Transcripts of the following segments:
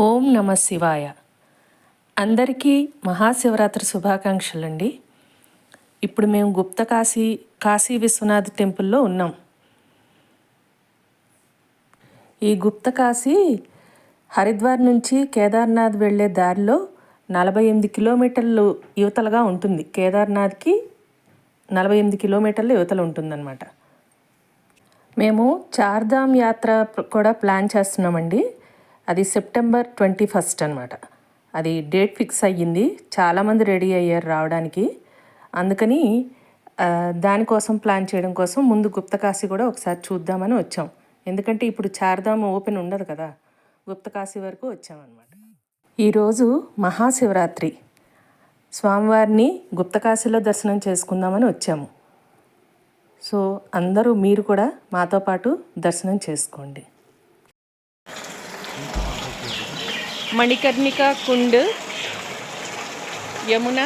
ఓం నమ శివాయ. అందరికీ మహాశివరాత్రి శుభాకాంక్షలండి. ఇప్పుడు మేము గుప్త కాశీ విశ్వనాథ్ టెంపుల్లో ఉన్నాం. ఈ గుప్త కాశీ హరిద్వార్ నుంచి కేదార్నాథ్ వెళ్ళే దారిలో 48 కిలోమీటర్లు యువతలుగా ఉంటుంది. కేదార్నాథ్కి 48 కిలోమీటర్ల యువతలు ఉంటుందన్నమాట. మేము చార్ధామ్ యాత్ర కూడా ప్లాన్ చేస్తున్నామండి. అది సెప్టెంబర్ 21 అనమాట. అది డేట్ ఫిక్స్ అయ్యింది. చాలామంది రెడీ అయ్యారు రావడానికి. అందుకని దానికోసం ప్లాన్ చేయడం కోసం ముందు గుప్త కాశీ కూడా ఒకసారి చూద్దామని వచ్చాం. ఎందుకంటే ఇప్పుడు చార్ధామ్ ఓపెన్ ఉండదు కదా, గుప్త కాశీ వరకు వచ్చామన్నమాట. ఈరోజు మహాశివరాత్రి, స్వామివారిని గుప్త కాశీలో దర్శనం చేసుకుందామని వచ్చాము. సో అందరూ మీరు కూడా మాతో పాటు దర్శనం చేసుకోండి. మణికర్ణికా కుండ్, యమున,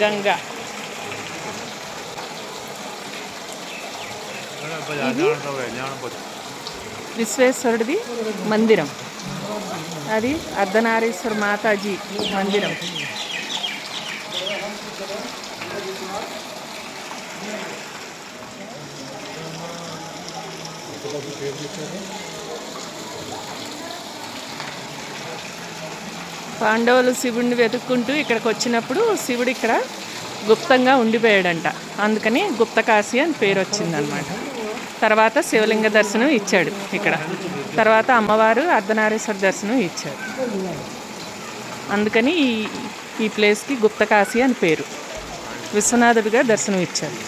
గంగా. ఇది విశ్వేశ్వరుడిది మందిరం. అది అర్ధనారీశ్వర మాతాజీ మందిరం. పాండవులు శివుడిని వెతుక్కుంటూ ఇక్కడికి వచ్చినప్పుడు శివుడు ఇక్కడ గుప్తంగా ఉండిపోయాడంట. అందుకని గుప్త కాశీ అని పేరు వచ్చిందనమాట. తర్వాత శివలింగ దర్శనం ఇచ్చాడు ఇక్కడ. తర్వాత అమ్మవారు అర్ధనారీశ్వర దర్శనం ఇచ్చాడు. అందుకని ఈ ప్లేస్కి గుప్త కాశీ అని పేరు. విశ్వనాథుడిగా దర్శనం ఇచ్చాడు.